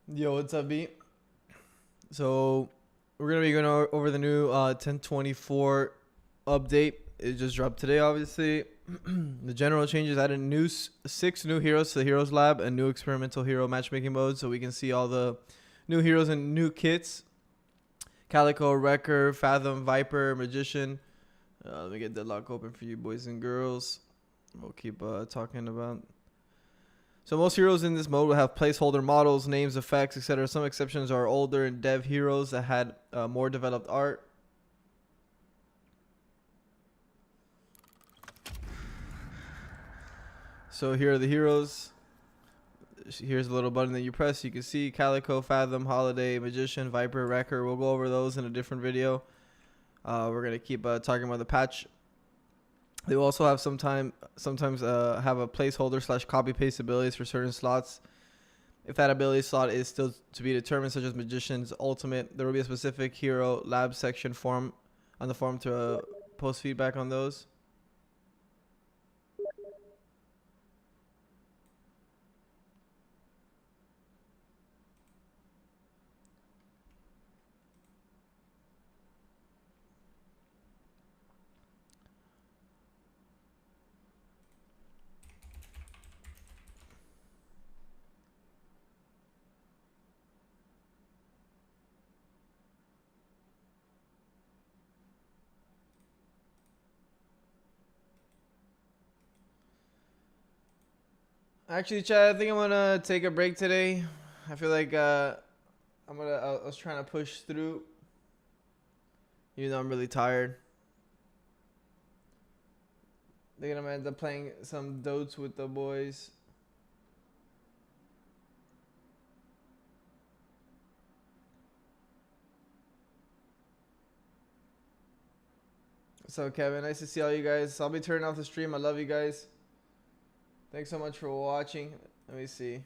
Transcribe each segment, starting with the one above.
Yo, what's up, B? So we're gonna be going over the new 1024 update. It just dropped today, obviously. The general changes added 6 new heroes to the Heroes Lab and new experimental hero matchmaking mode, so we can see all the new heroes and new kits. Calico, Wrecker, Fathom, Viper, Magician. Let me get Deadlock open for you boys and girls. We'll keep talking about. So most heroes in this mode will have placeholder models, names, effects, etc. Some exceptions are older and dev heroes that had more developed art. So here are the heroes. Here's a little button that you press. You can see Calico, Fathom, Holiday, Magician, Viper, Wrecker. We'll go over those in a different video. We're going to keep talking about the patch. They will also have sometimes have a placeholder / copy paste abilities for certain slots. If that ability slot is still to be determined, such as Magician's Ultimate, there will be a specific hero lab section form on the forum to post feedback on those. Actually, Chad, I think I'm gonna take a break today. I feel like I was trying to push through, even though I'm really tired. I think I'm gonna end up playing some Dotes with the boys. So Kevin, nice to see all you guys. I'll be turning off the stream. I love you guys. Thanks so much for watching. Let me see.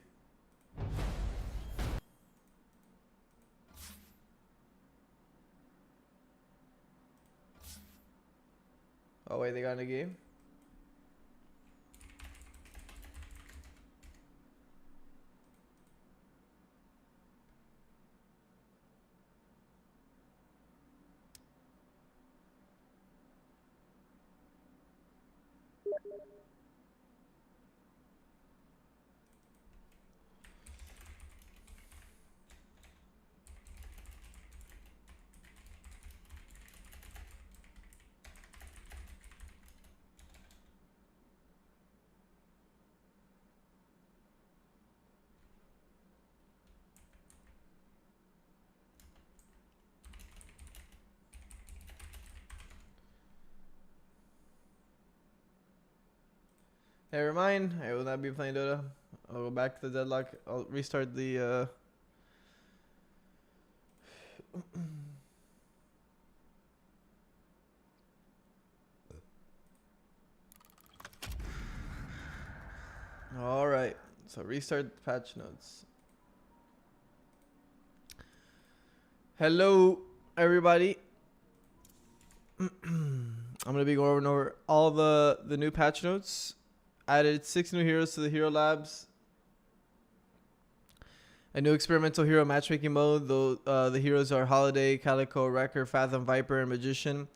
Oh wait, they got in the game? Never mind, I will not be playing Dota. I'll go back to the Deadlock. I'll restart the Alright, so restart the patch notes. Hello, everybody. I'm gonna be going over all the new patch notes. Added 6 new heroes to the Hero Labs. A new experimental hero matchmaking mode. Though the heroes are Holiday, Calico, Wrecker, Fathom, Viper, and Magician.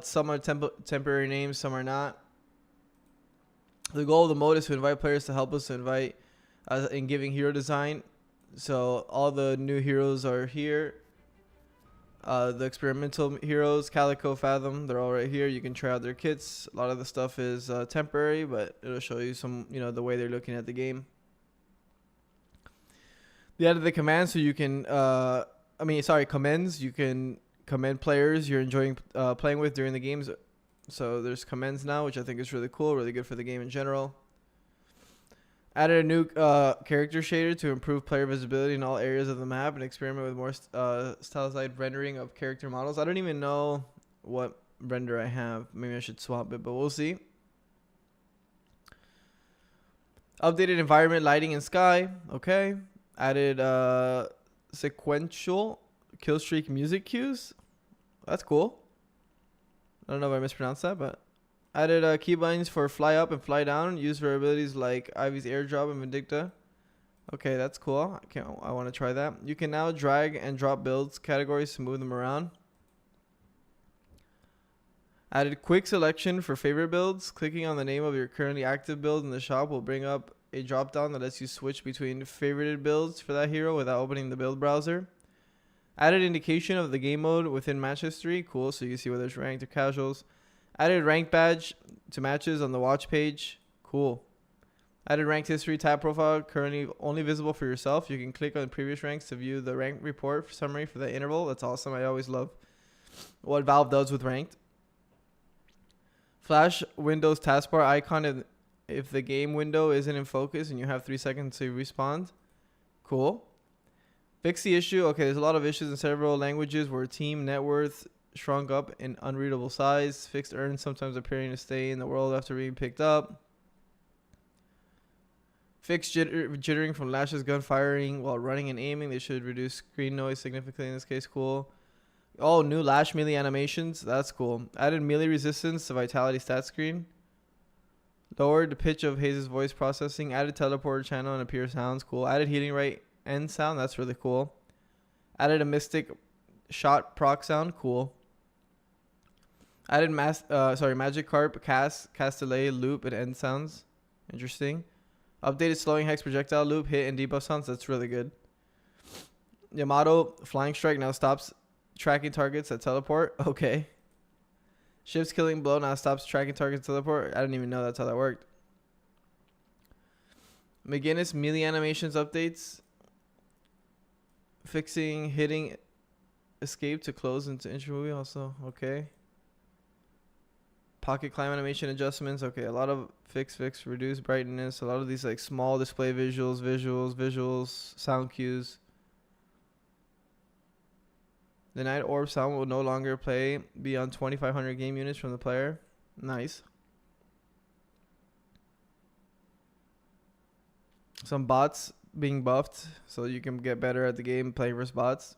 Some are temporary names, some are not. The goal of the mode is to invite players to help us invite in giving hero design. So all the new heroes are here. The experimental heroes, Calico, Fathom, they're all right here. You can try out their kits. A lot of the stuff is temporary, but it'll show you some, the way they're looking at the game. They added the commands so you can, commends. You can commend players you're enjoying playing with during the games. So there's commends now, which I think is really cool, really good for the game in general. Added a new character shader to improve player visibility in all areas of the map and experiment with more stylized rendering of character models. I don't even know what render I have. Maybe I should swap it, but we'll see. Updated environment, lighting, and sky. Okay. Added sequential killstreak music cues. That's cool. I don't know if I mispronounced that, but added keybinds for fly up and fly down. Used for abilities like Ivy's airdrop and Vindicta. Okay, that's cool. I want to try that. You can now drag and drop builds categories to move them around. Added quick selection for favorite builds. Clicking on the name of your currently active build in the shop will bring up a drop down that lets you switch between favorited builds for that hero without opening the build browser. Added indication of the game mode within match history. Cool, so you can see whether it's ranked or casuals. Added rank badge to matches on the watch page. Cool. Added ranked history tab profile, currently only visible for yourself. You can click on previous ranks to view the rank report summary for the interval. That's awesome. I always love what Valve does with ranked. Flash Windows taskbar icon if the game window isn't in focus and you have 3 seconds to respond. Cool. Fix the issue. Okay, there's a lot of issues in several languages where team net worth shrunk up in unreadable size. Fixed earns sometimes appearing to stay in the world after being picked up. Fixed jittering from Lash's gun firing while running and aiming. They should reduce screen noise significantly in this case. Cool. Oh, new Lash melee animations. That's cool. Added melee resistance to Vitality stat screen. Lowered the pitch of Haze's voice processing. Added teleporter channel and appear sounds. Cool. Added healing right end sound. That's really cool. Added a mystic shot proc sound. Cool. Added magic carp cast delay loop and end sounds. Interesting. Updated slowing hex projectile loop hit and debuff sounds. That's really good. Yamato flying strike now stops tracking targets at teleport. Okay. Shifts killing blow now stops tracking targets at teleport. I didn't even know that's how that worked. McGinnis melee animations updates. Fixing hitting escape to close into intro movie also. Okay. Pocket climb animation adjustments. Okay, a lot of fix, reduce brightness. A lot of these like small display visuals, sound cues. The night orb sound will no longer play beyond 2,500 game units from the player. Nice. Some bots being buffed so you can get better at the game playing versus bots.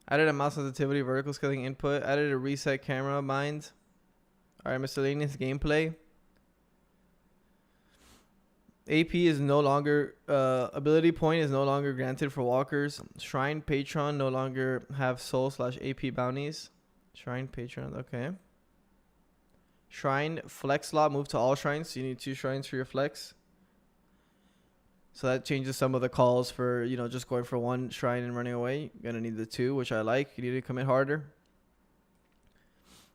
Added a mouse sensitivity vertical scaling input. Added a reset camera bind. Alright, miscellaneous gameplay. AP is no longer ability point is no longer granted for walkers. Shrine patron no longer have soul/AP bounties. Shrine patron, okay. Shrine flex slot move to all shrines. So you need 2 shrines for your flex. So that changes some of the calls for, you know, just going for 1 shrine and running away. You're gonna need the 2, which I like. You need to commit harder.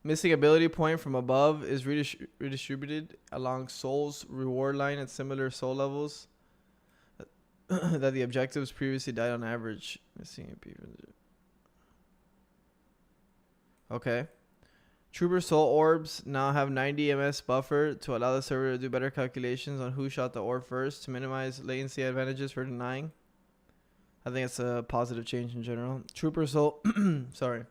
Missing ability point from above is redistributed along Soul's reward line at similar soul levels that the objectives previously died on average. Missing AP. Okay. Trooper soul orbs now have 90 ms buffer to allow the server to do better calculations on who shot the orb first to minimize latency advantages for denying. I think it's a positive change in general. Trooper soul, sorry.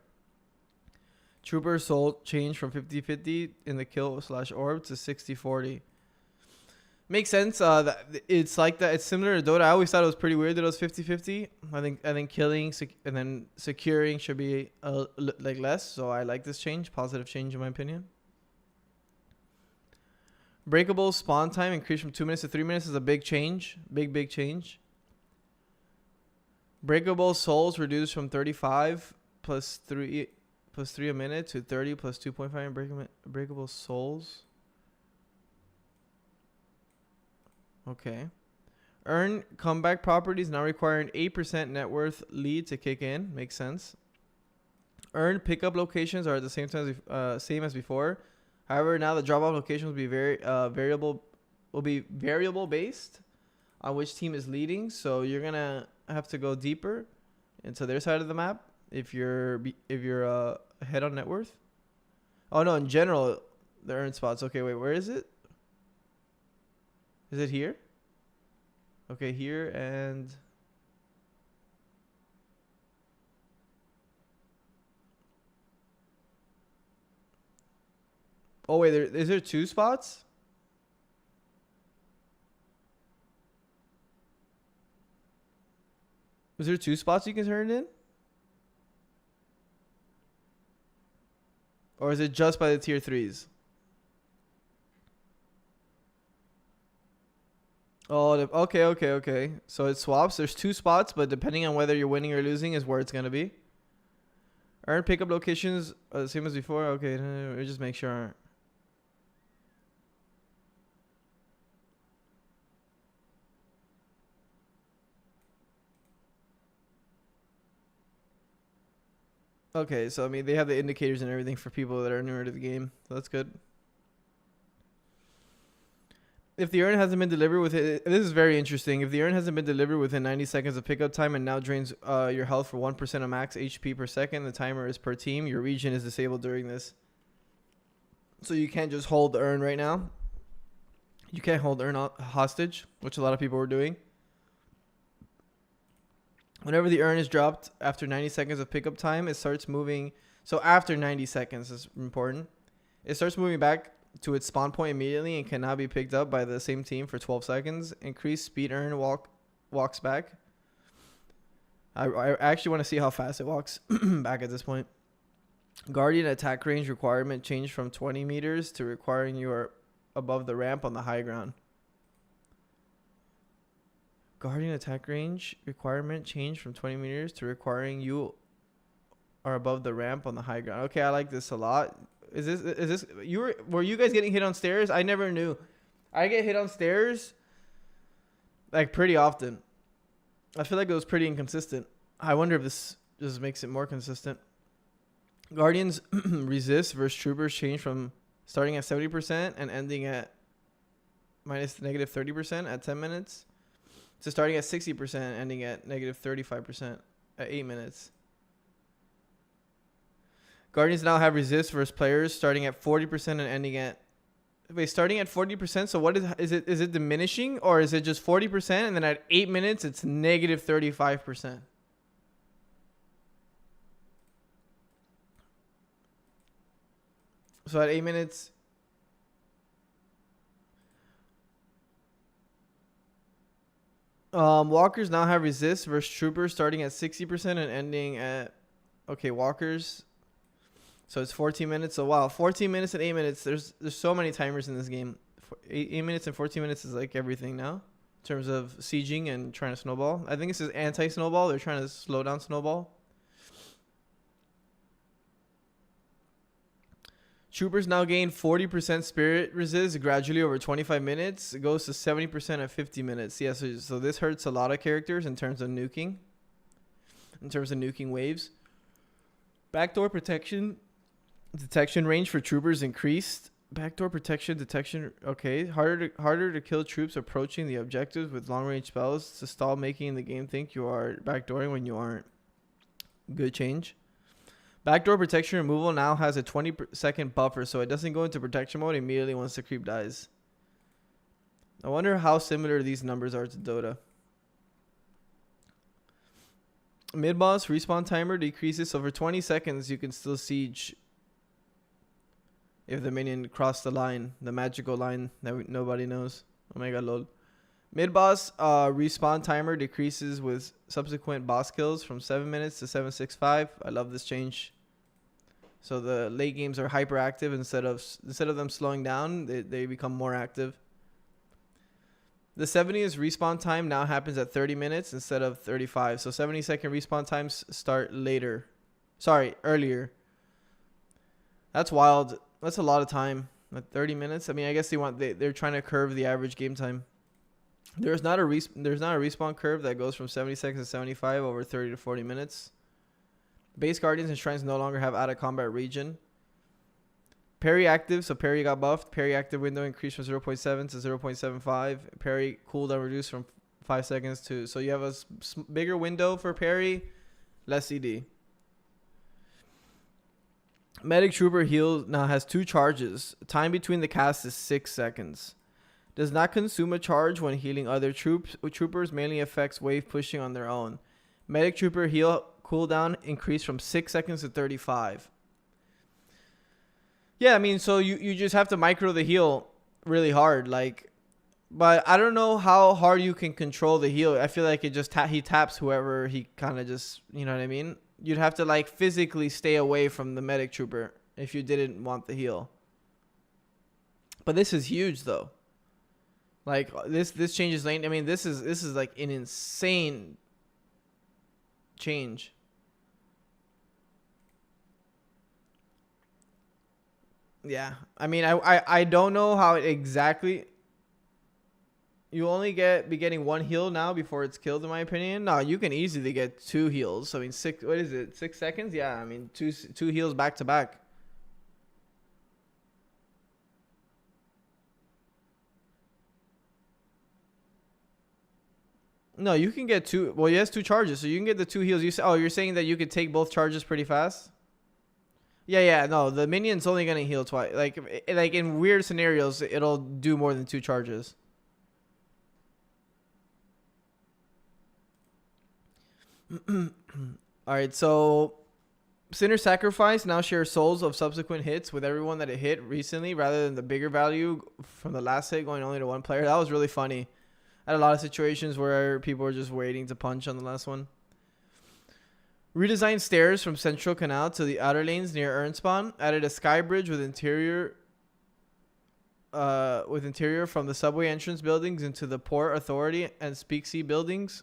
Trooper soul changed from 50-50 in the kill/orb to 60-40. Makes sense. It's like that. It's similar to Dota. I always thought it was pretty weird that it was 50-50. I think killing and then securing should be like less. So I like this change. Positive change in my opinion. Breakable spawn time increased from 2 minutes to 3 minutes is a big change. Big change. Breakable souls reduced from 35 plus 3 a minute to 30 plus 2.5 breakable souls. Okay. Earn comeback properties now require an 8% net worth lead to kick in. Makes sense. Earn pickup locations are at the same time same as before. However, now the drop-off location will be variable based on which team is leading. So you're gonna have to go deeper into their side of the map if you're ahead on net worth. Oh no, in general, the earn spots. Okay, wait, where is it? Is it here? Okay, here and... Oh wait, is there 2 spots? Is there 2 spots you can turn it in? Or is it just by the tier 3s? Oh, okay. So it swaps. There's 2 spots, but depending on whether you're winning or losing is where it's going to be. Earn pickup locations are the same as before. Okay, no, just make sure. Okay, so I mean, they have the indicators and everything for people that are newer to the game. So that's good. If the urn hasn't been delivered within, this is very interesting. If the urn hasn't been delivered within 90 seconds of pickup time and now drains your health for 1% of max HP per second, the timer is per team. Your region is disabled during this. So you can't just hold the urn right now. You can't hold the urn hostage, which a lot of people were doing. Whenever the urn is dropped after 90 seconds of pickup time, it starts moving. So after 90 seconds is important. It starts moving back to its spawn point immediately and cannot be picked up by the same team for 12 seconds. Increased speed urn walks back. I actually want to see how fast it walks back at this point. Guardian attack range requirement changed from 20 meters to requiring you are above the ramp on the high ground. Guardian attack range requirement changed from 20 meters to requiring you are above the ramp on the high ground. Okay, I like this a lot. Is this were you guys getting hit on stairs? I never knew. I get hit on stairs like pretty often. I feel like it was pretty inconsistent. I wonder if this just makes it more consistent. Guardians resist versus troopers change from starting at 70% and ending at minus negative 30% at 10 minutes to starting at 60% ending at negative 35% at 8 minutes. Guardians now have resist versus players starting at 40% and ending at... Wait, starting at 40%, so what is it diminishing? Or is it just 40% and then at 8 minutes it's negative 35%? So at 8 minutes... walkers now have resist versus troopers starting at 60% and ending at... Okay, walkers... So it's 14 minutes. So wow, 14 minutes and 8 minutes. There's so many timers in this game. 8 minutes and 14 minutes is like everything now in terms of sieging and trying to snowball. I think this is anti-snowball. They're trying to slow down snowball. Troopers now gain 40% spirit resist gradually over 25 minutes. It goes to 70% at 50 minutes. Yeah, so this hurts a lot of characters in terms of nuking. In terms of nuking waves. Backdoor protection. Detection range for troopers increased. Backdoor protection detection. Okay, harder to kill troops approaching the objectives with long range spells to stall, making the game think you are backdooring when you aren't. Good change. Backdoor protection removal now has a 20-second buffer, so it doesn't go into protection mode immediately once the creep dies. I wonder how similar these numbers are to Dota. Mid-boss respawn timer decreases, so for 20 seconds you can still siege if the minion crossed the line, the magical line that nobody knows. Oh my god, lol. Mid-boss respawn timer decreases with subsequent boss kills from 7 minutes to 765. I love this change. So the late games are hyperactive instead of them slowing down, they become more active. The 70th respawn time now happens at 30 minutes instead of 35. So 70-second respawn times start later. Sorry, earlier. That's wild. That's a lot of time. At 30 minutes. I mean, I guess they're trying to curve the average game time. There's not a respawn curve that goes from 70 seconds to 75 over 30 to 40 minutes. Base guardians and shrines no longer have out of combat region. Parry active, so parry got buffed. Parry active window increased from 0.7 to 0.75. Parry cooldown reduced from 5 seconds to... So you have a bigger window for parry, less CD. Medic Trooper heal now has 2 charges. Time between the casts is 6 seconds. Does not consume a charge when healing other troopers. Mainly affects wave pushing on their own. Medic Trooper heal cooldown increased from 6 seconds to 35. Yeah, I mean, so you just have to micro the heal really hard, like, but I don't know how hard you can control the heal. I feel like it just he taps whoever he kind of just, you know what I mean? You'd have to like physically stay away from the medic trooper if you didn't want the heal. But this is huge though. Like this changes lane. I mean, this is like an insane change. Yeah, I mean, I don't know how it exactly. You only be getting one heal now before it's killed, in my opinion. No, you can easily get 2 heals. I mean, what is it? 6 seconds? Yeah, I mean, two heals back to back. No, you can get 2. Well, he has 2 charges, so you can get the 2 heals. You're saying that you could take both charges pretty fast? Yeah. No, the minion's only gonna heal twice. Like in weird scenarios, it'll do more than 2 charges. Alright, so Sinner Sacrifice now shares souls of subsequent hits with everyone that it hit recently, rather than the bigger value from the last hit going only to one player. That was really funny. I had a lot of situations where people were just waiting to punch on the last one. Redesigned stairs from Central Canal to the outer lanes near Urn Spawn. Added a sky bridge with interior from the subway entrance buildings into the Port Authority and Speaksea buildings.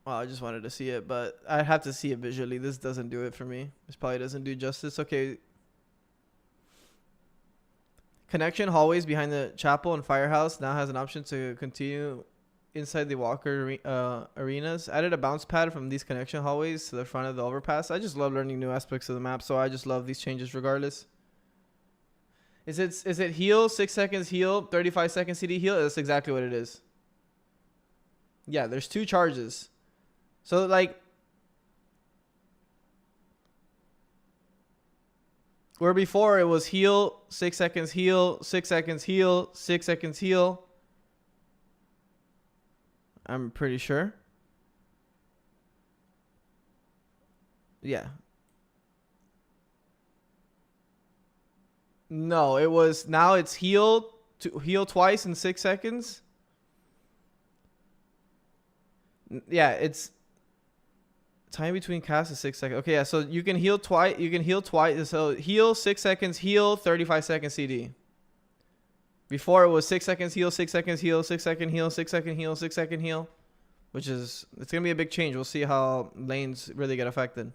Well, I just wanted to see it, but I have to see it visually. This doesn't do it for me. This probably doesn't do justice. Okay. Connection hallways behind the chapel and firehouse now has an option to continue inside the walker arenas. Added a bounce pad from these connection hallways to the front of the overpass. I just love learning new aspects of the map, so I just love these changes regardless. Is it heal, 6 seconds heal, 35 seconds CD heal? That's exactly what it is. Yeah, there's 2 charges. So, like, where before it was heal, 6 seconds heal, 6 seconds heal, 6 seconds heal. I'm pretty sure. Yeah. No, it was, now it's heal twice in 6 seconds. Yeah, it's time between casts is 6 seconds. Okay, yeah, so you can heal twice. So heal 6 seconds, heal 35 seconds CD. Before it was 6 seconds heal, 6 seconds heal, 6 second heal, 6 second heal, 6 second heal, which is, it's gonna be a big change. We'll see how lanes really get affected.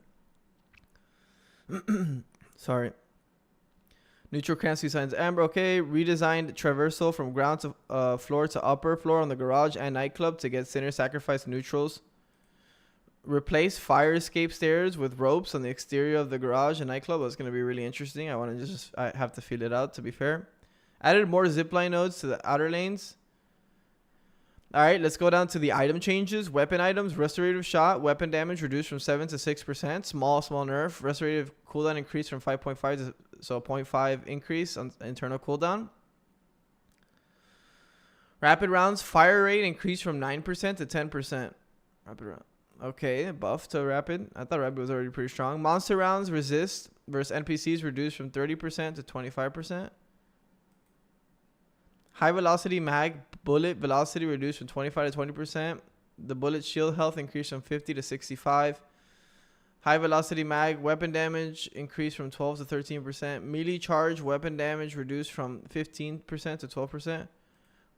Sorry. Neutral currency signs amber. Okay, redesigned traversal from ground to floor to upper floor on the garage and nightclub to get Sinner Sacrifice neutrals. Replace fire escape stairs with ropes on the exterior of the garage and nightclub. That's going to be really interesting. I have to feel it out, to be fair. Added more zipline nodes to the outer lanes. All right, let's go down to the item changes. Weapon items, restorative shot, weapon damage reduced from 7 to 6%. Small nerf. Restorative cooldown increased from 5.5 to 0.5 increase on internal cooldown. Rapid rounds, fire rate increased from 9% to 10%. Rapid round. Okay, buff to rapid. I thought rapid was already pretty strong. Monster rounds resist versus NPCs reduced from 30% to 25%. High velocity mag bullet velocity reduced from 25 to 20%. The bullet shield health increased from 50 to 65. High velocity mag weapon damage increased from 12 to 13%. Melee charge weapon damage reduced from 15% to 12%.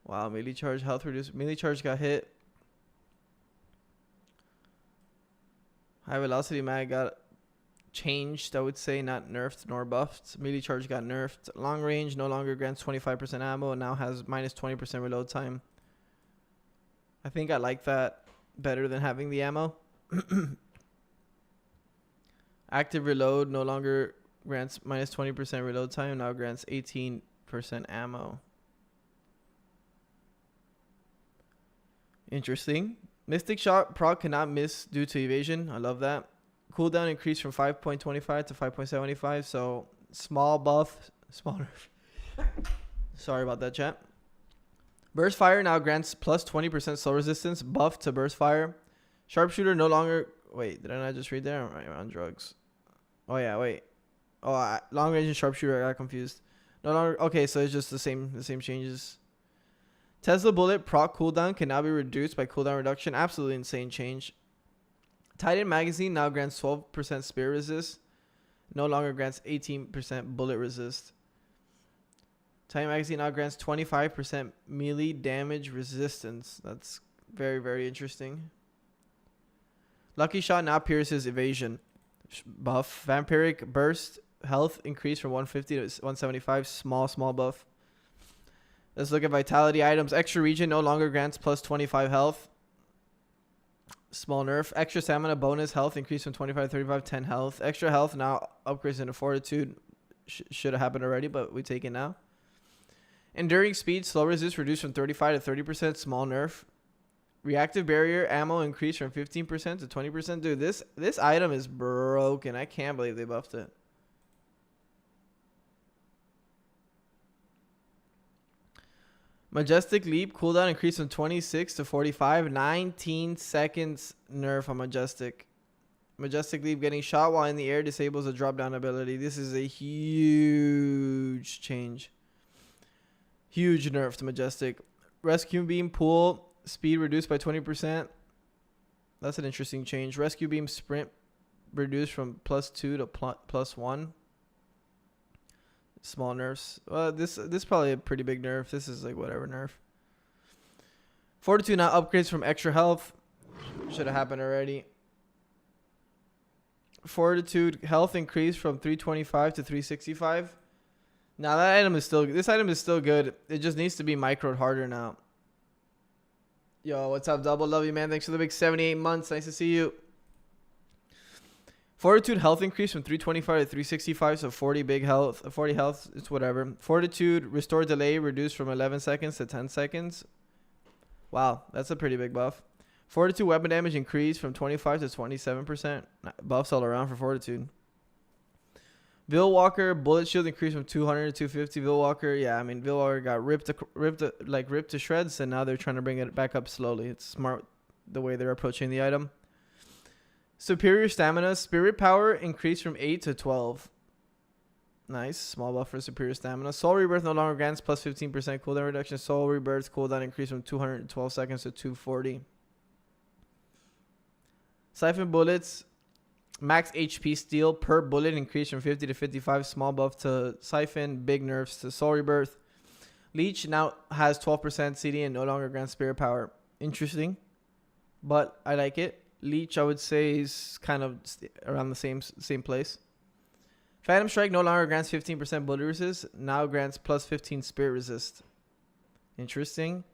Wow, melee charge health reduced. Melee charge got hit. High velocity mag got changed, I would say, not nerfed nor buffed. Melee charge got nerfed. Long range no longer grants 25% ammo and now has minus 20% reload time. I think I like that better than having the ammo. Active reload no longer grants minus 20% reload time, now grants 18% ammo. Interesting. Mystic shot proc cannot miss due to evasion. I love that. Cooldown increased from 5.25 to 5.75. So small buff. Small nerf. Sorry about that, chat. Burst fire now grants plus 20% slow resistance. Buff to burst fire. Sharpshooter no longer. Wait, did I not just read there? I'm on drugs. Oh yeah, wait. Oh, long range and sharpshooter. I got confused. No longer. Okay, so it's just the same changes. Tesla bullet proc cooldown can now be reduced by cooldown reduction. Absolutely insane change. Titan magazine now grants 12% spear resist. No longer grants 18% bullet resist. Titan magazine now grants 25% melee damage resistance. That's very, very interesting. Lucky shot now pierces evasion. Buff. Vampiric burst health increase from 150 to 175. Small buff. Let's look at vitality items. Extra region no longer grants plus 25 health. Small nerf. Extra stamina bonus health increase from 25 to 35. 10 health. Extra health now upgrades into fortitude. Should have happened already, but we take it now. Enduring speed slow resist reduced from 35 to 30%. Small nerf. Reactive barrier ammo increased from 15% to 20%. Dude, this item is broken. I can't believe they buffed it. Majestic leap cooldown increased from 26 to 45. 19 seconds nerf on Majestic. Majestic leap getting shot while in the air disables a drop down ability. This is a huge change. Huge nerf to Majestic. Rescue beam pool speed reduced by 20%. That's an interesting change. Rescue beam sprint reduced from +2 to +1. Small nerfs. This is probably a pretty big nerf. This is like whatever nerf. Fortitude now upgrades from extra health. Should have happened already. Fortitude health increased from 325 to 365. Now that item is still. This item is still good. It just needs to be microed harder now. Yo, what's up, Double? Love you, man. Thanks for the big 78 months. Nice to see you. Fortitude health increase from 325 to 365, so 40 big health. 40 health, it's whatever. Fortitude restore delay reduced from 11 seconds to 10 seconds. Wow, that's a pretty big buff. Fortitude weapon damage increased from 25 to 27%. Buffs all around for Fortitude. Vilwalker bullet shield increased from 200 to 250. Vilwalker, yeah, I mean Vilwalker got ripped to shreds, and now they're trying to bring it back up slowly. It's smart the way they're approaching the item. Superior stamina, spirit power increased from 8 to 12. Nice, small buff for superior stamina. Soul rebirth no longer grants plus 15% cooldown reduction. Soul rebirth cooldown increased from 212 seconds to 240. Siphon bullets. Max HP steal per bullet increased from 50 to 55. Small buff to Siphon. Big nerfs to Soul Rebirth. Leech now has 12% CD and no longer grants spirit power. Interesting, but I like it. Leech, I would say, is kind of around the same place. Phantom Strike no longer grants 15% bullet resist. Now grants plus 15 spirit resist. Interesting.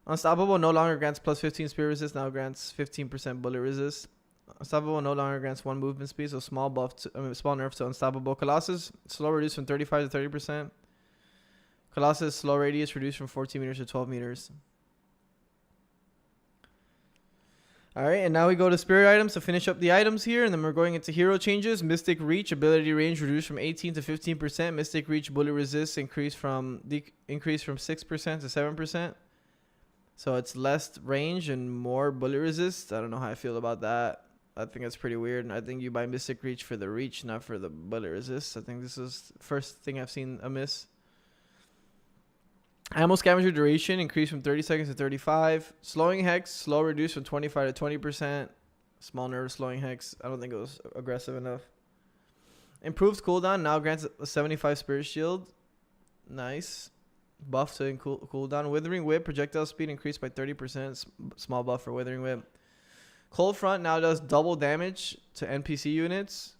Unstoppable no longer grants plus 15 spirit resist. Now grants 15% bullet resist. Unstoppable no longer grants 1 movement speed, so small nerf to Unstoppable. Colossus slow reduced from 35 to 30%. Colossus slow radius reduced from 14 meters to 12 meters. Alright, and now we go to spirit items to finish up the items here, and then we're going into hero changes. Mystic Reach ability range reduced from 18 to 15%. Mystic Reach bullet resist increased from 6% to 7%. So it's less range and more bullet resist. I don't know how I feel about that. I think that's pretty weird. And I think you buy Mystic Reach for the reach, not for the bullet resist. I think this is the first thing I've seen amiss. Ammo scavenger duration increased from 30 seconds to 35. Slowing hex, slow reduced from 25 to 20%. Small nerve slowing hex. I don't think it was aggressive enough. Improved cooldown now grants a 75 spirit shield. Nice. Buff to cooldown. Withering Whip projectile speed increased by 30%. Small buff for Withering Whip. Cold Front now does double damage to NPC units.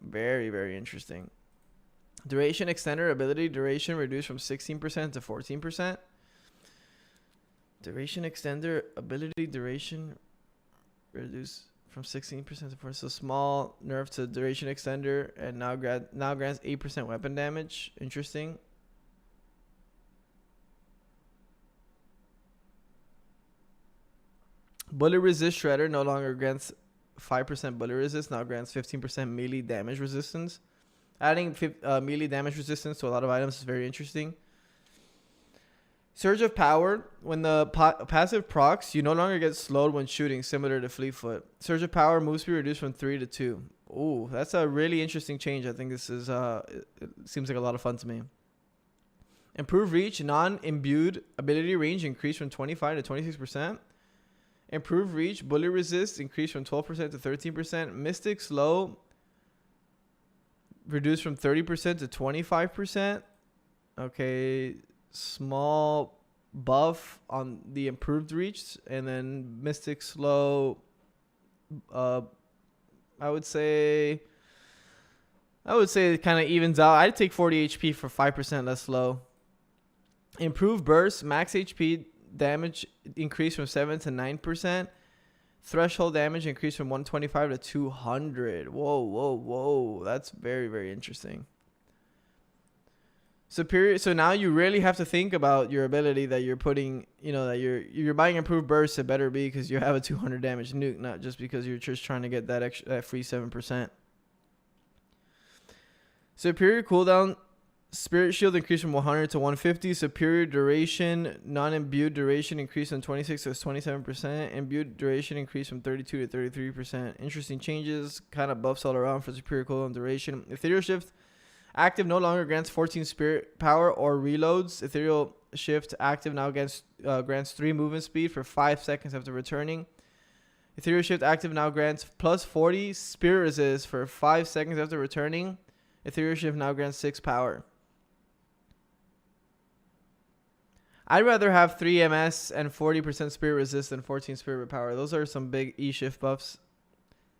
Very, very interesting. Duration extender ability duration reduced from 16% to 14%. Duration extender ability duration reduced from 16% to 4%. So small nerf to duration extender, and now grants 8% weapon damage. Interesting. Bullet resist shredder no longer grants 5% bullet resist. Now grants 15% melee damage resistance. Adding melee damage resistance to a lot of items is very interesting. Surge of Power. When the passive procs, you no longer get slowed when shooting, similar to Fleetfoot. Surge of Power move speed reduced from 3 to 2. Ooh, that's a really interesting change. I think this is it seems like a lot of fun to me. Improved reach. Non-imbued ability range increased from 25 to 26%. Improved reach, bullet resist increased from 12% to 13%. Mystic slow reduced from 30% to 25%. Okay, small buff on the improved reach, and then Mystic slow. I would say it kind of evens out. I'd take 40 HP for 5% less slow. Improved burst, max HP damage increased from 7 to 9%. Threshold damage increased from 125 to 200. Whoa. That's very, very interesting. Superior. So now you really have to think about your ability that you're putting, that you're buying improved burst. It better be because you have a 200 damage nuke, not just because you're just trying to get that free 7%. Superior cooldown. Spirit shield increased from 100 to 150. Superior duration, non-imbued duration increased from 26 to 27%. Imbued duration increased from 32 to 33%. Interesting changes, kind of buffs all around for superior cooldown duration. Ethereal shift active no longer grants 14 spirit power or reloads. Ethereal shift active now grants 3 movement speed for 5 seconds after returning. Ethereal shift active now grants plus 40 spirit resist for 5 seconds after returning. Ethereal shift now grants 6 power. I'd rather have 3 MS and 40% spirit resist than 14 spirit power. Those are some big E-shift buffs.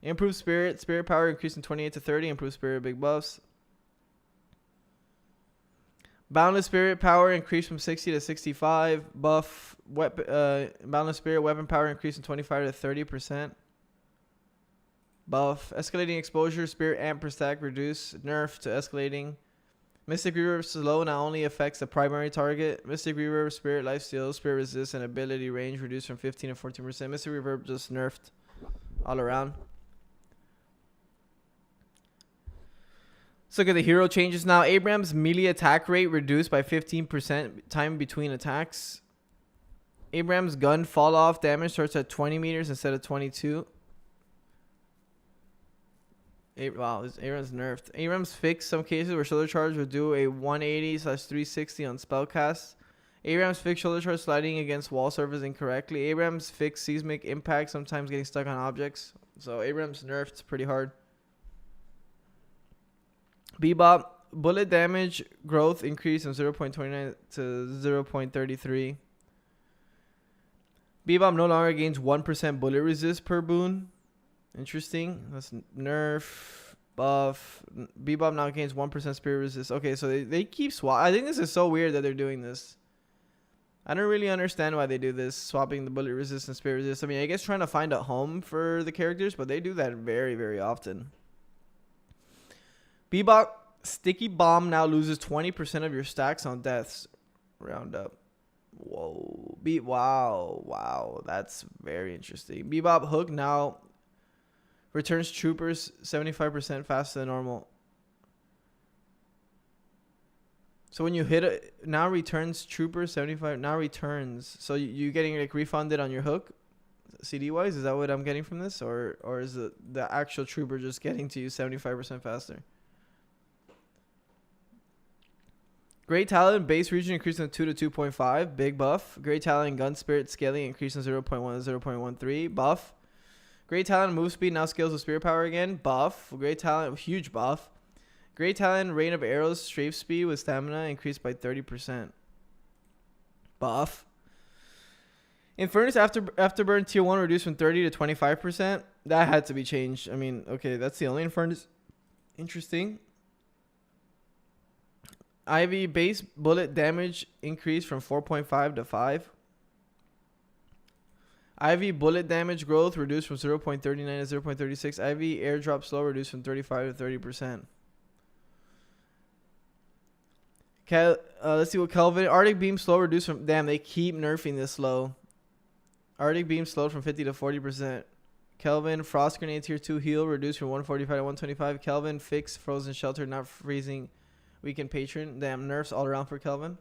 Improved spirit. Spirit power increased from 28 to 30. Improved spirit, big buffs. Boundless spirit power increased from 60 to 65. Buff. Boundless spirit weapon power increased from 25 to 30%. Buff. Escalating exposure. Spirit amp per stack reduced. Nerf to escalating. Mystic Reverb slow now only affects the primary target. Mystic Reverb, Spirit Lifesteal, Spirit Resist, and Ability range reduced from 15 to 14%. Mystic Reverb just nerfed all around. Let's look at the hero changes now. Abraham's melee attack rate reduced by 15% time between attacks. Abraham's gun fall off damage starts at 20 meters instead of 22. Wow, Aram's nerfed. Aram's fixed some cases where shoulder charge would do a 180/360 on spellcast. Aram's fixed shoulder charge sliding against wall surface incorrectly. Aram's fixed seismic impact sometimes getting stuck on objects. So Aram's nerfed pretty hard. Bebop bullet damage growth increased from 0.29 to 0.33. Bebop no longer gains 1% bullet resist per boon. Interesting. That's nerf, buff. Bebop now gains 1% spirit resist. Okay, so they keep swap. I think this is so weird that they're doing this. I don't really understand why they do this, swapping the bullet resist and spirit resist. I mean, I guess trying to find a home for the characters, but they do that very, very often. Bebop sticky bomb now loses 20% of your stacks on deaths. Round up. Whoa. Wow. That's very interesting. Bebop hook now returns troopers 75% faster than normal. So when you hit it, now returns troopers 75. Now returns. So you getting like refunded on your hook, CD wise? Is that what I'm getting from this, or is the actual trooper just getting to you 75% faster? Great Talent base region increased from 2 to 2.5. Big buff. Great Talent gun spirit scaling increased from 0.1 to 0.13. Buff. Great Talent move speed now scales with spirit power again. Buff. Great Talent huge buff. Great Talent rain of arrows strafe speed with stamina increased by 30%. Buff. Infernus afterburn tier 1 reduced from 30 to 25%. That had to be changed. I mean, okay, that's the only Infernus. Interesting. Ivy base bullet damage increased from 4.5 to 5. Ivy bullet damage growth reduced from 0.39 to 0.36. Ivy airdrop slow reduced from 35 to 30%. Let's see what Kelvin. Arctic beam slow reduced from... Damn, they keep nerfing this slow. Arctic beam slowed from 50 to 40%. Kelvin frost grenade tier 2 heal reduced from 145 to 125. Kelvin fix frozen shelter not freezing weakened patron. Damn, nerfs all around for Kelvin.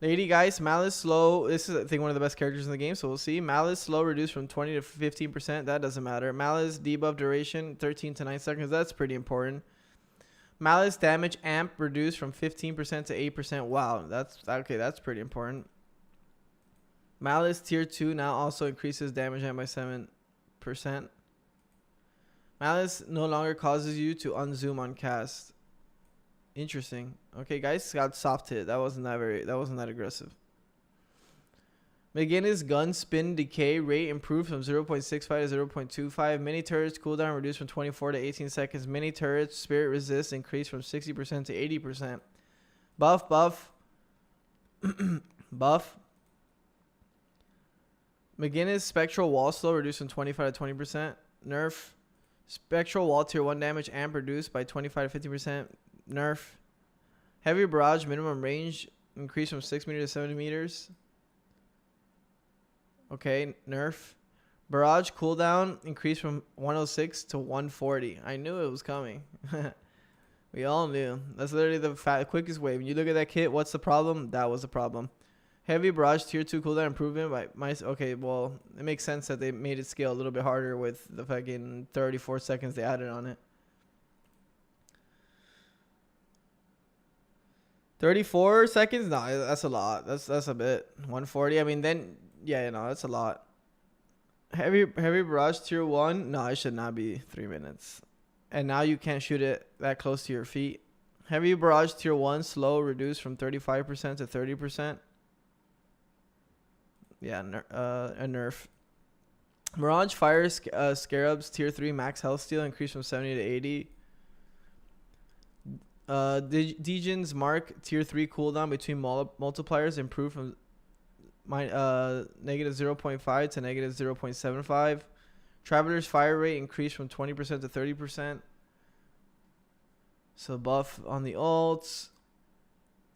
Lady guys, Malice slow. This is I think one of the best characters in the game, so we'll see. Malice slow reduced from 20 to 15%. That doesn't matter. Malice debuff duration 13 to 9 seconds. That's pretty important. Malice damage amp reduced from 15% to 8%. Wow, that's okay. That's pretty important. Malice tier 2 now also increases damage by 7%. Malice no longer causes you to unzoom on cast. Interesting. Okay, guys got soft hit. That wasn't that aggressive. McGinnis gun spin decay rate improved from 0.65 to 0.25. Mini turrets cooldown reduced from 24 to 18 seconds. Mini turrets spirit resist increased from 60% to 80%. Buff. Buff. McGinnis spectral wall slow reduced from 25 to 20%. Nerf. Spectral wall tier 1 damage amp reduced by 25 to 50%. Nerf. Heavy barrage minimum range increased from 6 meters to 7 meters. Okay, nerf. Barrage cooldown increased from 106 to 140. I knew it was coming. We all knew. That's literally the quickest way. When you look at that kit, what's the problem? That was the problem. Heavy barrage tier 2 cooldown improvement by okay, well, it makes sense that they made it scale a little bit harder with the fucking 34 seconds they added on it. 34 seconds? No, that's a lot. That's a bit. 140. I mean, then yeah, that's a lot. Heavy barrage tier 1? No, it should not be 3 minutes. And now you can't shoot it that close to your feet. Heavy barrage tier 1 slow reduced from 35% to 30%. Yeah, a nerf. Mirage fire scarabs tier 3 max health steal increased from 70 to 80. Degen's mark tier 3 cooldown between multipliers improved from negative 0.5 to negative 0.75. Traveler's fire rate increased from 20% to 30%. So buff on the ults.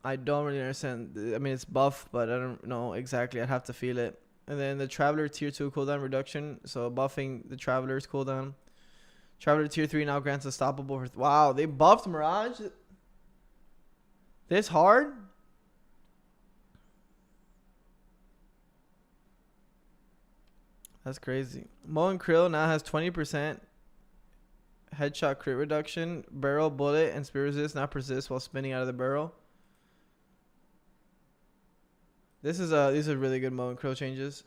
I don't really understand. I mean, it's buff, but I don't know exactly. I'd have to feel it. And then the Traveler tier 2 cooldown reduction. So buffing the Traveler's cooldown. Traveler tier 3 now grants unstoppable. Wow, they buffed Mirage this hard? That's crazy. Mo and Krill now has 20% headshot crit reduction. Barrel, bullet, and spear resist now persist while spinning out of the barrel. These are really good Mo and Krill changes.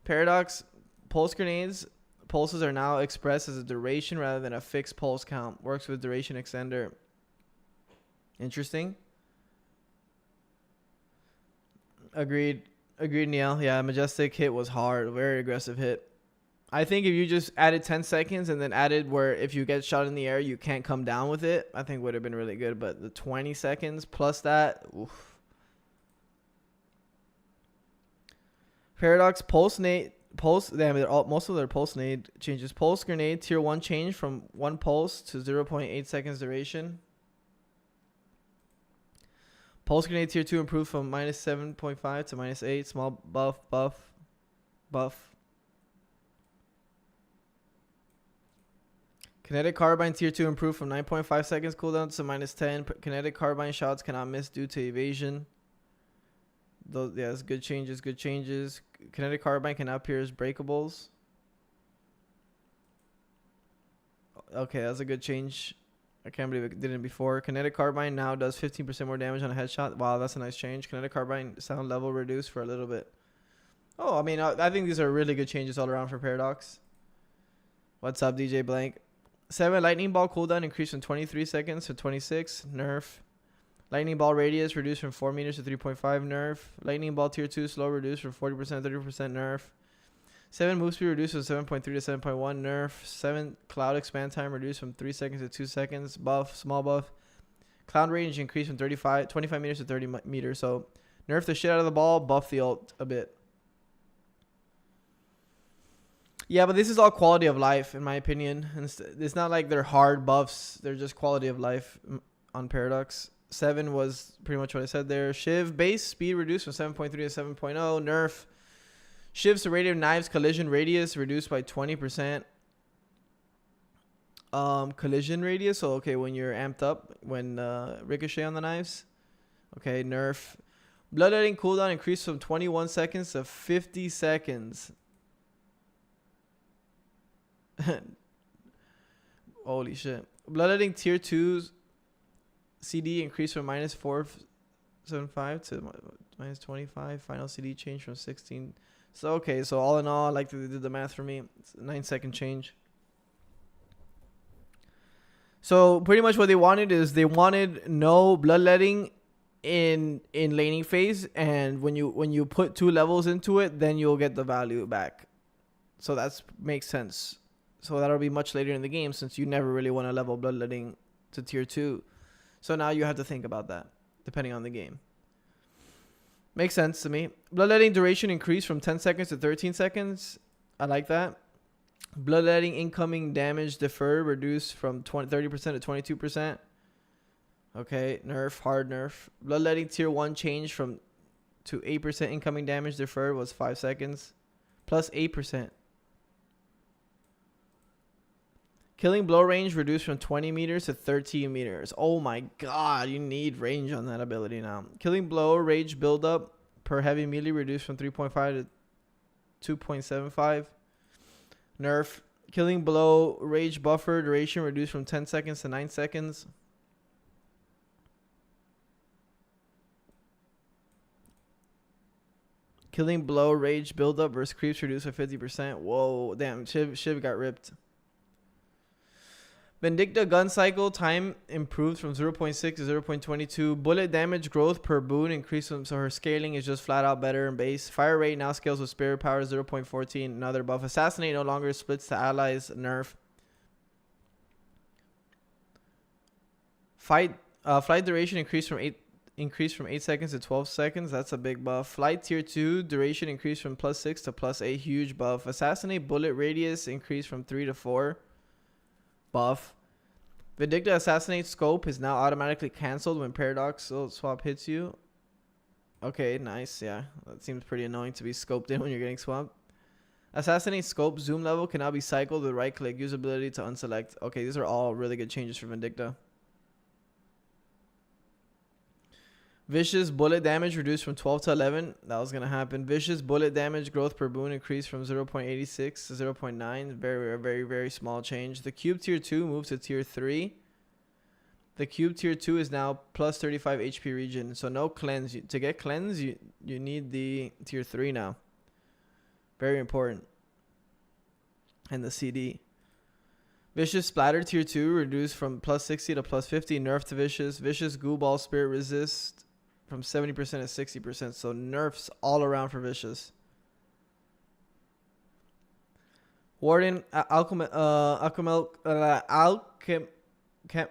Paradox, pulse grenades. Pulses are now expressed as a duration rather than a fixed pulse count. Works with duration extender. Interesting. Agreed, Neil. Yeah, Majestic hit was hard. Very aggressive hit. I think if you just added 10 seconds and then added where if you get shot in the air, you can't come down with it, I think would have been really good. But the 20 seconds plus that, oof. Paradox, most of their pulse nade changes. Pulse grenade tier 1 change from 1 pulse to 0.8 seconds duration. Pulse grenade tier 2 improved from minus 7.5 to minus 8. Small buff. Kinetic carbine tier 2 improved from 9.5 seconds cooldown to minus 10. Kinetic carbine shots cannot miss due to evasion. Those, yeah, that's good changes. Kinetic carbine can now pierce breakables. Okay, that's a good change. I can't believe it didn't before. Kinetic carbine now does 15% more damage on a headshot. Wow, that's a nice change. Kinetic carbine sound level reduced for a little bit. Oh, I mean, I think these are really good changes all around for Paradox. What's up, DJ Blank? 7 lightning ball cooldown increased from 23 seconds to 26. Nerf. Lightning ball radius reduced from 4 meters to 3.5. Nerf. Lightning ball tier 2 slow reduced from 40% to 30%. Nerf. 7 move speed reduced from 7.3 to 7.1. Nerf. 7 cloud expand time reduced from 3 seconds to 2 seconds. Buff. Small buff. Cloud range increased from 25 meters to 30 meters. So nerf the shit out of the ball. Buff the ult a bit. Yeah, but this is all quality of life, in my opinion. And it's not like they're hard buffs. They're just quality of life on Paradox. 7 was pretty much what I said there. Shiv base speed reduced from 7.3 to 7.0. Nerf. Shiv's serrated knives collision radius reduced by 20%. Collision radius. So okay, when you're amped up, when ricochet on the knives. Okay, nerf. Bloodletting cooldown increased from 21 seconds to 50 seconds. Holy shit. Bloodletting tier 2 CD increased from minus 475 to minus 25. Final CD change from 16. So, okay. So, all in all, I like that they did the math for me. It's a 9-second change. So, pretty much what they wanted is they wanted no bloodletting in laning phase. And when you put 2 levels into it, then you'll get the value back. So, that makes sense. So, that'll be much later in the game since you never really want to level bloodletting to tier 2. So, now you have to think about that depending on the game. Makes sense to me. Bloodletting duration increased from 10 seconds to 13 seconds. I like that. Bloodletting incoming damage deferred reduced from 30% to 22%. Okay, nerf, hard nerf. Bloodletting tier 1 changed from to 8% incoming damage deferred was 5 seconds. Plus 8%. Killing blow range reduced from 20 meters to 13 meters. Oh my god, you need range on that ability now. Killing blow rage buildup per heavy melee reduced from 3.5 to 2.75. Nerf. Killing blow rage buffer duration reduced from 10 seconds to 9 seconds. Killing blow rage buildup versus creeps reduced by 50%. Whoa, damn, Shiv got ripped. Vindicta gun cycle time improved from 0.6 to 0.22. Bullet damage growth per boon increased, so her scaling is just flat out better in base. Fire rate now scales with spirit power 0.14. Another buff. Assassinate no longer splits to allies. Nerf. Flight duration increased from 8 seconds to 12 seconds. That's a big buff. Flight tier 2 duration increased from +6 to +8. Huge buff. Assassinate bullet radius increased from 3 to 4. Buff. Vindicta assassinate scope is now automatically cancelled when paradox swap hits you. Okay, nice. Yeah, that seems pretty annoying to be scoped in when you're getting swapped. Assassinate scope zoom level can now be cycled with right click. Use ability to unselect. Okay, these are all really good changes for Vindicta. Vicious bullet damage reduced from 12 to 11. That was going to happen. Vicious bullet damage growth per boon increased from 0.86 to 0.9. Very, very, very small change. The cube tier 2 moves to tier 3. The cube tier 2 is now plus 35 HP regen. So no cleanse. To get cleanse, you need the tier 3 now. Very important. And the CD. Vicious splatter tier 2 reduced from plus 60 to plus 50. Nerf to Vicious. Vicious goo ball spirit resist from 70% to 60%. So nerfs all around for Vicious. Warden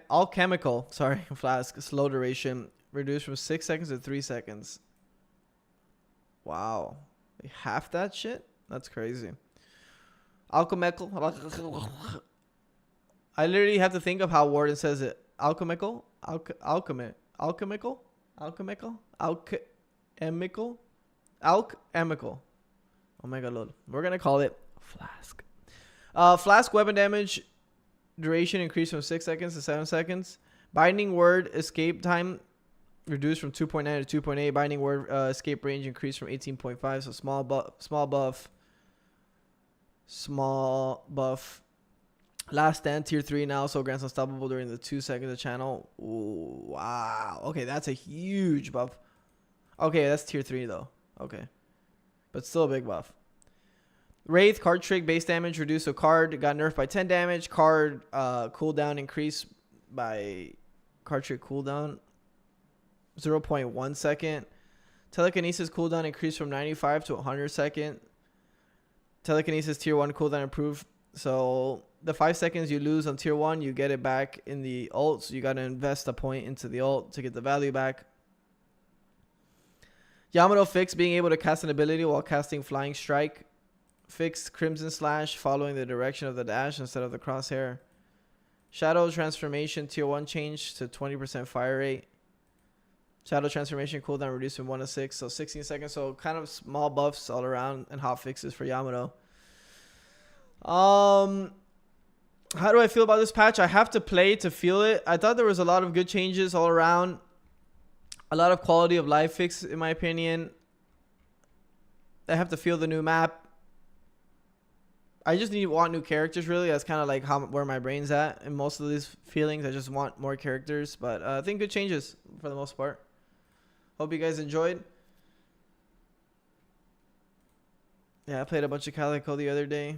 alchemical flask slow duration reduced from 6 seconds to 3 seconds. Wow. Half that shit? That's crazy. Alchemical. I literally have to think of how Warden says it. Alchemical? Alchemical? Oh my god, Lord. We're going to call it Flask. Flask weapon damage duration increased from 6 seconds to 7 seconds. Binding word escape time reduced from 2.9 to 2.8. Binding word escape range increased from 18.5. So small buff. Last stand tier 3 now, so grants unstoppable during the 2 seconds of channel. Ooh, wow. Okay, that's a huge buff. Okay, that's tier 3 though. Okay. But still a big buff. Wraith card trick base damage reduced, so card got nerfed by 10 damage. Card cooldown increased by card trick cooldown 0.1 second. Telekinesis cooldown increased from 95 to 100 second. Telekinesis tier 1 cooldown improved. So the 5 seconds you lose on tier 1, you get it back in the ult. So you got to invest a point into the ult to get the value back. Yamato fixed being able to cast an ability while casting Flying Strike. Fixed Crimson Slash following the direction of the dash instead of the crosshair. Shadow Transformation tier 1 changed to 20% fire rate. Shadow Transformation cooldown reduced from 1 to 6. So 16 seconds. So kind of small buffs all around and hot fixes for Yamato. How do I feel about this patch? I have to play to feel it. I thought there was a lot of good changes all around. A lot of quality of life fix, in my opinion. I have to feel the new map. I just want new characters, really. That's kind of like where my brain's at in most of these feelings. I just want more characters. But I think good changes for the most part. Hope you guys enjoyed. Yeah, I played a bunch of Calico the other day.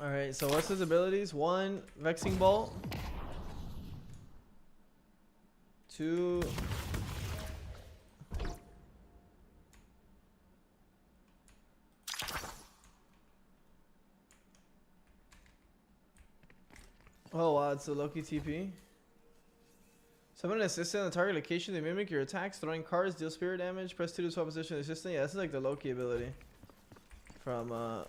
Alright, so what's his abilities? 1, Vexing Bolt. 2, oh wow, it's a Loki TP. Summon an assistant on the target location to mimic your attacks, throwing cards, deal spirit damage, press 2 to swap position of the assistant. Yeah, this is like the Loki ability from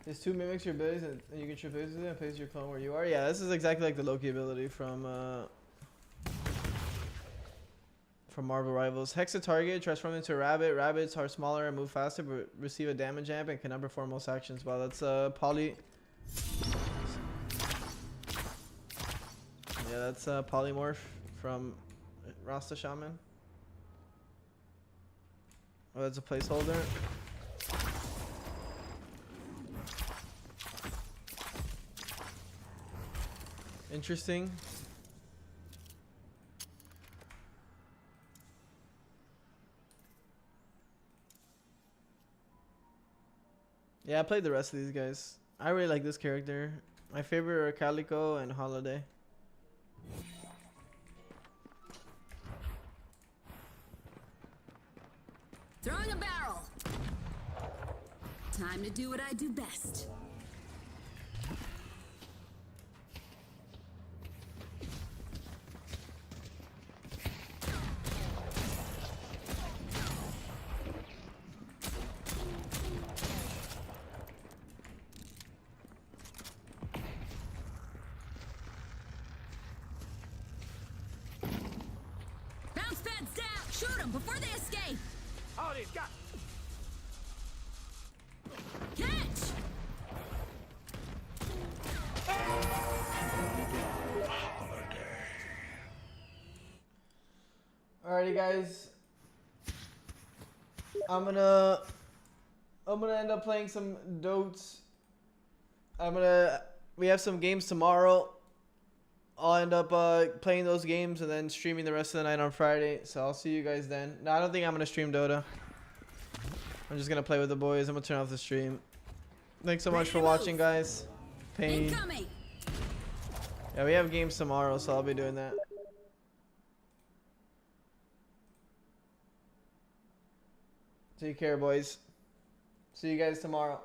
There's 2 mimics your abilities and you can trip it and place your clone where you are. Yeah, this is exactly like the Loki ability from Marvel Rivals. Hex a target, transform into a rabbit. Rabbits are smaller and move faster, but receive a damage amp and cannot perform most actions. Wow, that's poly. Yeah, that's polymorph from Rasta Shaman. Oh, that's a placeholder. Interesting. Yeah, I played the rest of these guys. I really like this character. My favorite are Calico and Holiday. Throwing a barrel. Time to do what I do best. Bounce pads down. Shoot them before they escape. Oh, he's got. Catch! Alrighty, guys. I'm gonna end up playing some Dotes. We have some games tomorrow. I'll end up playing those games and then streaming the rest of the night on Friday. So I'll see you guys then. No, I don't think I'm gonna stream Dota. I'm just gonna play with the boys. I'm gonna turn off the stream. Thanks so much for watching, guys. Pain. Incoming. Yeah, we have games tomorrow, so I'll be doing that. Take care, boys. See you guys tomorrow.